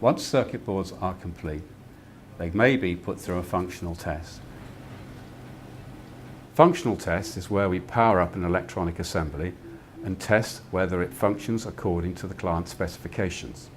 Once circuit boards are complete, they may be put through a functional test. Functional test is where we power up an electronic assembly and test whether it functions according to the client specifications.